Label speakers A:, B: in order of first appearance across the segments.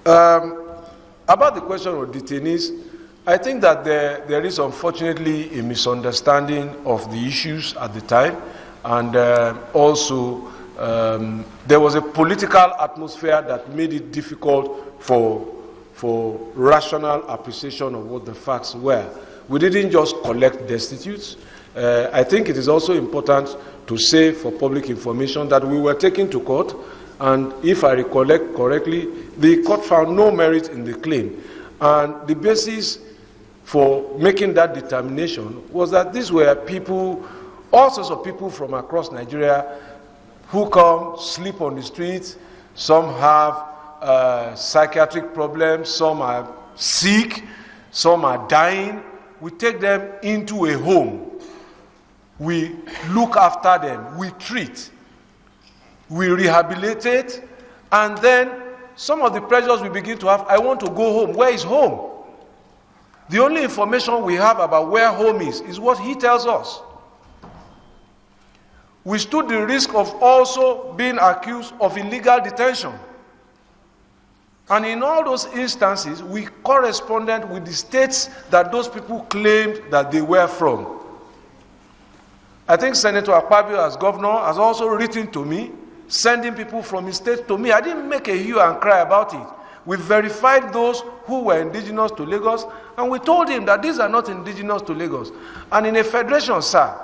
A: About the question of detainees, I think that there is unfortunately a misunderstanding of the issues at the time, and also there was a political atmosphere that made it difficult for rational appreciation of what the facts were. We didn't just collect destitutes. I think it is also important to say for public information that we were taken to court, and if I recollect correctly, the court found no merit in the claim. And the basis for making that determination was that these were people, all sorts of people from across Nigeria who come, sleep on the streets. Some have psychiatric problems, some are sick, some are dying. We take them into a home. We look after them, we treat, we rehabilitate, and then some of the pressures we begin to have, I want to go home. Where is home? The only information we have about where home is what he tells us. We stood the risk of also being accused of illegal detention. And in all those instances, we corresponded with the states that those people claimed that they were from. I think Senator Akpabio, as governor, has also written to me, sending people from his state to me. I didn't make a hue and cry about it. We verified those who were indigenous to Lagos, and we told him that these are not indigenous to Lagos. And in a federation, sir,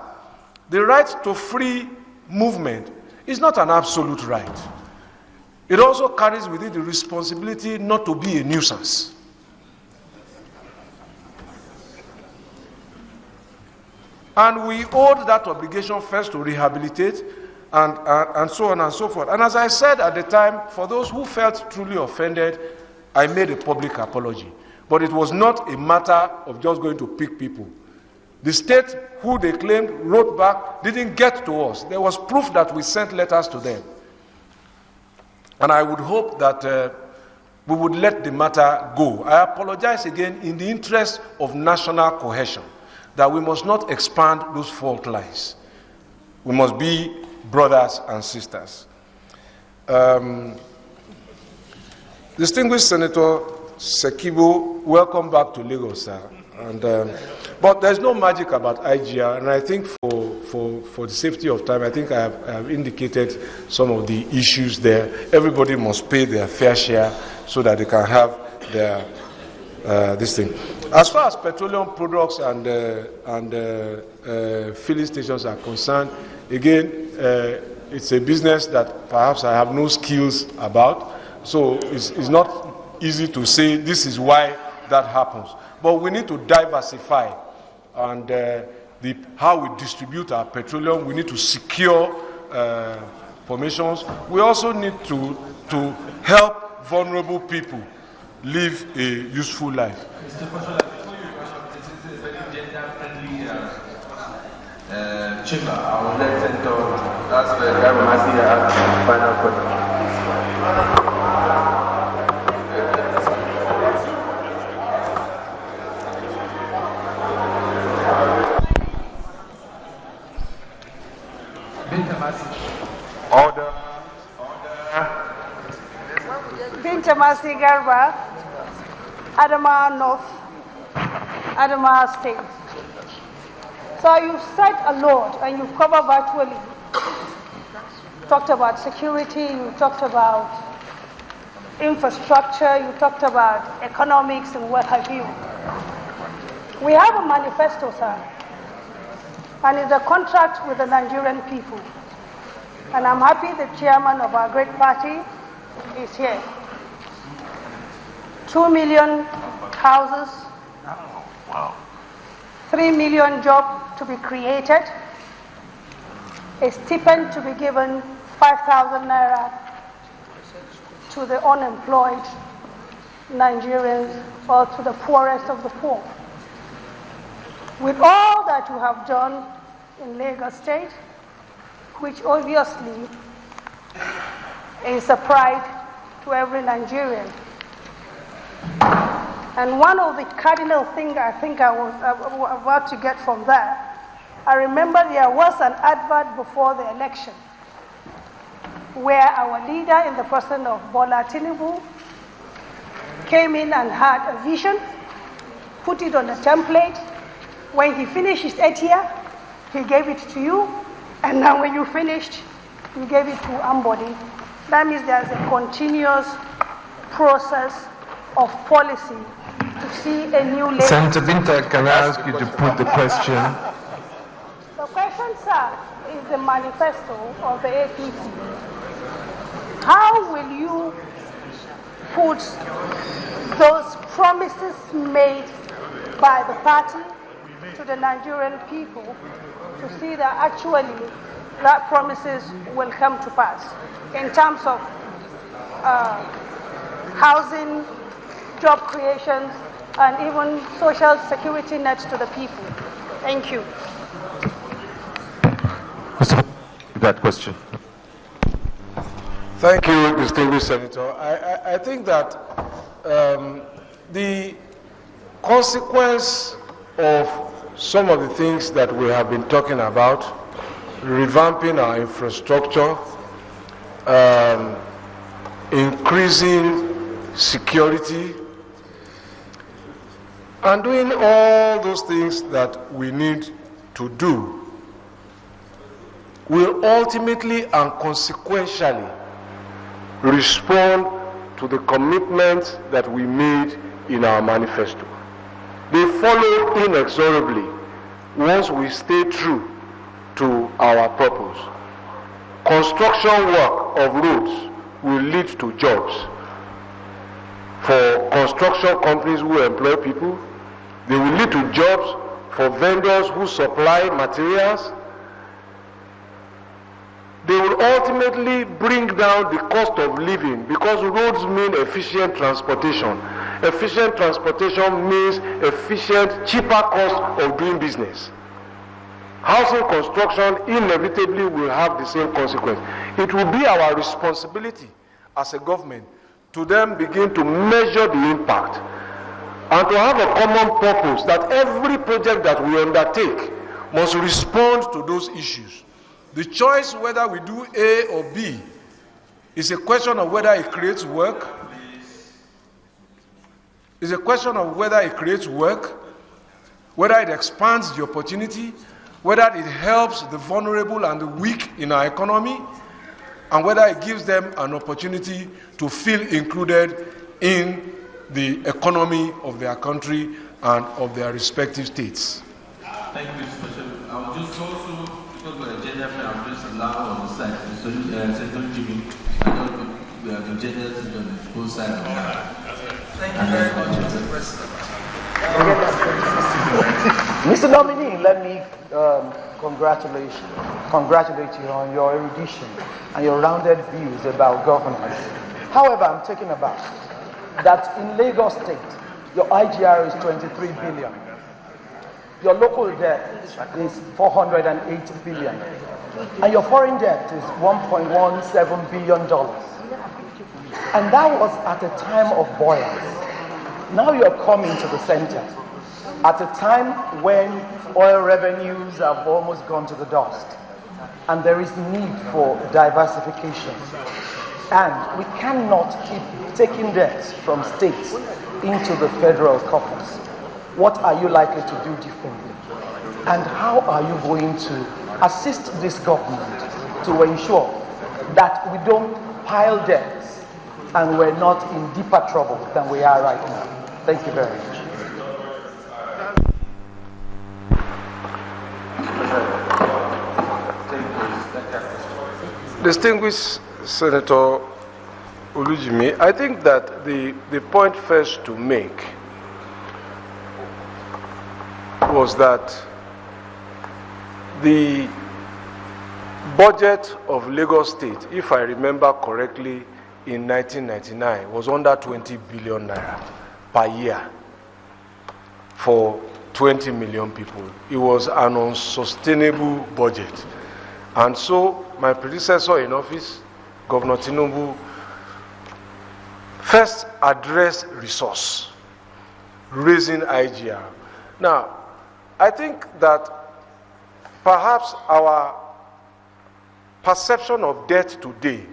A: the right to free movement is not an absolute right. It also carries with it the responsibility not to be a nuisance. And we owed that obligation first to rehabilitate and so on and so forth. And as I said at the time, for those who felt truly offended, I made a public apology. But it was not a matter of just going to pick people. The state who they claimed wrote back didn't get to us. There was proof that we sent letters to them. And I would hope that we would let the matter go. I apologize again in the interest of national cohesion, that we must not expand those fault lines. We must be brothers and sisters. Distinguished Senator Sekibo, welcome back to Lagos, sir. And, but there's no magic about IGR, and I think for the safety of time, I think I have indicated some of the issues there. Everybody must pay their fair share so that they can have their this thing. As far as petroleum products and filling stations are concerned, again, it's a business that perhaps I have no skills about, so it's not easy to say this is why that happens. But we need to diversify, and how we distribute our petroleum, we need to secure permissions. We also need to help vulnerable people live a useful life.
B: Mr. Fashola, before you rush up, this is a very gender-friendly chamber. I will let Senator ask the guy from ICA final question.
C: Order.
D: Bintamasi Garba, Adama North, Adama State. So you said a lot and you covered virtually. You talked about security, you talked about infrastructure, you talked about economics and what have you. We have a manifesto, sir, and it's a contract with the Nigerian people. And I'm happy the chairman of our great party is here. 2 million houses, 3 million jobs to be created, a stipend to be given 5,000 naira to the unemployed Nigerians or to the poorest of the poor. With all that you have done in Lagos State, which obviously is a pride to every Nigerian. And one of the cardinal things I think I was about to get from that, I remember there was an advert before the election where our leader in the person of Bola Tinubu came in and had a vision, put it on a template. When he finished his 8 year, he gave it to you, and now when you finished, you gave it to Ambody. That means there's a continuous process of policy to see a new legislation.
C: Senator Binta, can I ask you to put the question?
D: The question, sir, is the manifesto of the APC. How will you put those promises made by the party to the Nigerian people to see that actually that promises will come to pass in terms of housing, job creation, and even social security nets to the people? Thank you.
C: That question.
A: Thank you, distinguished Senator. I think that the consequence of some of the things that we have been talking about, revamping our infrastructure, increasing security, and doing all those things that we need to do, will ultimately and consequentially respond to the commitments that we made in our manifesto. They follow inexorably once we stay true to our purpose. Construction work of roads will lead to jobs. For construction companies who employ people, they will lead to jobs for vendors who supply materials. They will ultimately bring down the cost of living, because roads mean efficient transportation. Efficient transportation means efficient, cheaper cost of doing business. Housing construction inevitably will have the same consequence. It will be our responsibility as a government to then begin to measure the impact and to have a common purpose that every project that we undertake must respond to those issues. The choice whether we do A or B is a question of whether it creates work. It's a question of whether it creates work, whether it expands the opportunity, whether it helps the vulnerable and the weak in our economy, and whether it gives them an opportunity to feel included in the economy of their country and of their respective states.
B: Thank you, Mr. President. I will just also, because we're a gender fair, I'll just allow on the side, Senator Jimmy, I know we have been generous on both sides of that.
E: Thank you very much, Mr. President. Mr. Nominee, let me congratulate you on your erudition and your rounded views about governance. However, I'm taken aback that in Lagos State, your IGR is 23 billion. Your local debt is 408 billion. And your foreign debt is $1.17 billion. And that was at a time of buoyancy. Now you're coming to the center at a time when oil revenues have almost gone to the dust, and there is need for diversification. And we cannot keep taking debts from states into the federal coffers. What are you likely to do differently? And how are you going to assist this government to ensure that we don't pile debts and we're not in deeper trouble than we are right now? Thank you very much.
A: Distinguished Senator Olujimi, I think that the point first to make was that the budget of Lagos State, if I remember correctly, in 1999 was under 20 billion naira per year for 20 million people. It was an unsustainable budget. And so my predecessor in office, Governor Tinubu, first addressed resource, raising IGR. Now, I think that perhaps our perception of debt today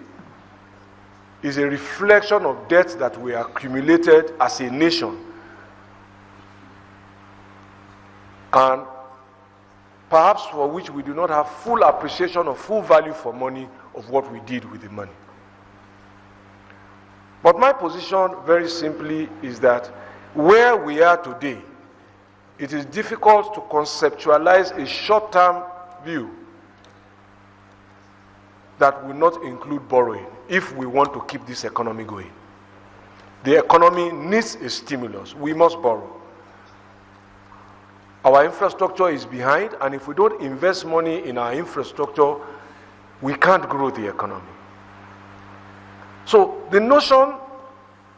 A: is a reflection of debts that we accumulated as a nation. And perhaps for which we do not have full appreciation or full value for money of what we did with the money. But my position, very simply, is that where we are today, it is difficult to conceptualize a short-term view that will not include borrowing if we want to keep this economy going. The economy needs a stimulus. We must borrow. Our infrastructure is behind, and if we don't invest money in our infrastructure, we can't grow the economy. So the notion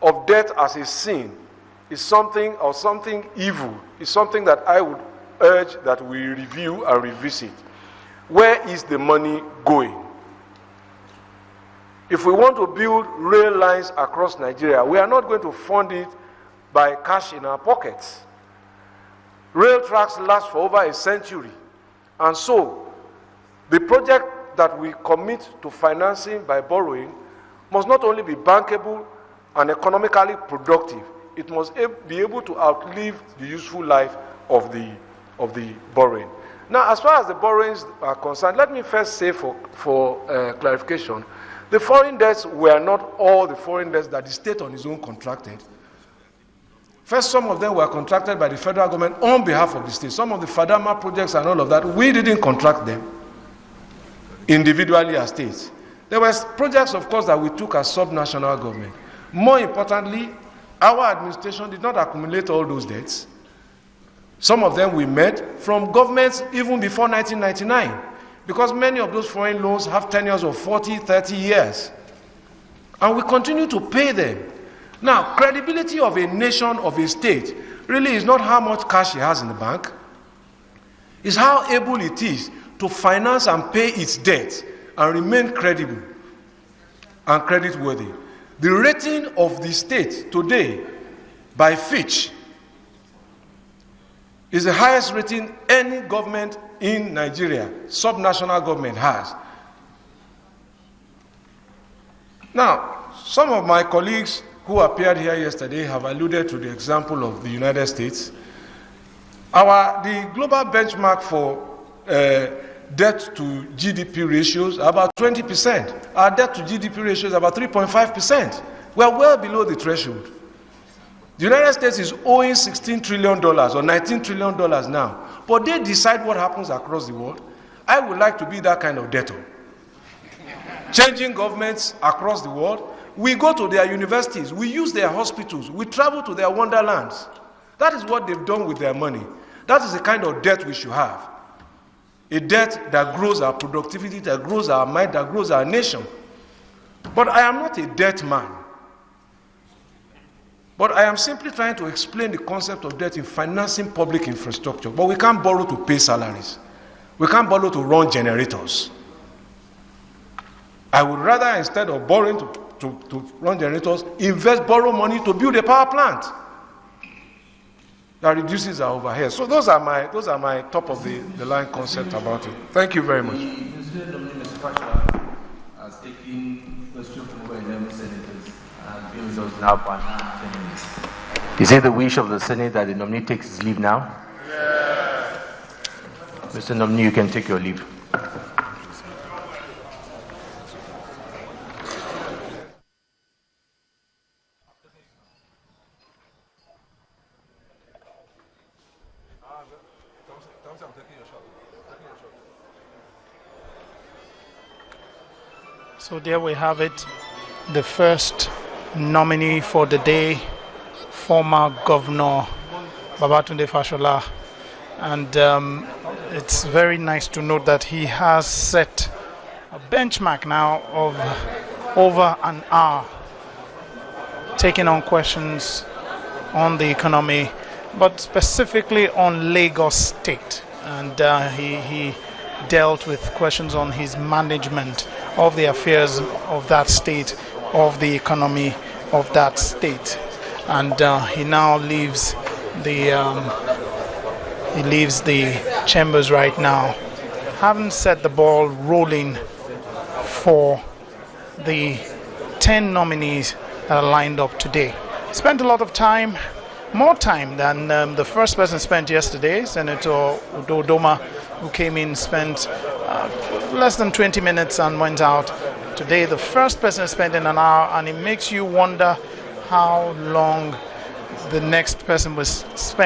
A: of debt as a sin is something, or something evil, is something that I would urge that we review and revisit. Where is the money going? If we want to build rail lines across Nigeria, we are not going to fund it by cash in our pockets. Rail tracks last for over a century. And so, the project that we commit to financing by borrowing must not only be bankable and economically productive, it must be able to outlive the useful life of the borrowing. Now, as far as the borrowings are concerned, let me first say for clarification, the foreign debts were not all the foreign debts that the state on its own contracted. First, some of them were contracted by the federal government on behalf of the state. Some of the Fadama projects and all of that, we didn't contract them individually as states. There were projects, of course, that we took as sub-national government. More importantly, our administration did not accumulate all those debts. Some of them we met from governments even before 1999, because many of those foreign loans have tenures of 40, 30 years. And we continue to pay them. Now, credibility of a nation, of a state, really is not how much cash it has in the bank. It's how able it is to finance and pay its debt and remain credible and creditworthy. The rating of the state today by Fitch is the highest rating any government in Nigeria, subnational government, has. Now, some of my colleagues who appeared here yesterday have alluded to the example of the United States. The global benchmark for debt to GDP ratios are about 20%. Our debt to GDP ratio is about 3.5%. We are well below the threshold. The United States is owing $16 trillion or $19 trillion now, but they decide what happens across the world. I would like to be that kind of debtor. Changing governments across the world. We go to their universities, we use their hospitals, we travel to their wonderlands. That is what they've done with their money. That is the kind of debt we should have. A debt that grows our productivity, that grows our might, that grows our nation. But I am not a debt man. But I am simply trying to explain the concept of debt in financing public infrastructure. But we can't borrow to pay salaries. We can't borrow to run generators. I would rather, instead of borrowing to run generators, borrow money to build a power plant that reduces our overhead. So those are my top of the line concept about it. Thank you very much.
B: Mr. Fashola has taken question from over 11 senators and gives us now for 10 minutes. Is it the wish of the Senate that the nominee takes his leave now? Yeah. Mr. Nominee, you can take your leave.
F: So there we have it, the first nominee for the day, former Governor Babatunde Fashola. And it's very nice to note that he has set a benchmark now of over an hour, taking on questions on the economy, but specifically on Lagos State. And he dealt with questions on his management of the affairs of that state, of the economy of that state. And he now leaves the chambers right now, having set the ball rolling for the 10 nominees that are lined up today. Spent a lot of time, more time than the first person spent yesterday, Senator Udodoma, who came in, spent less than 20 minutes and went out. Today, the first person spent in an hour, and it makes you wonder how long the next person was spent.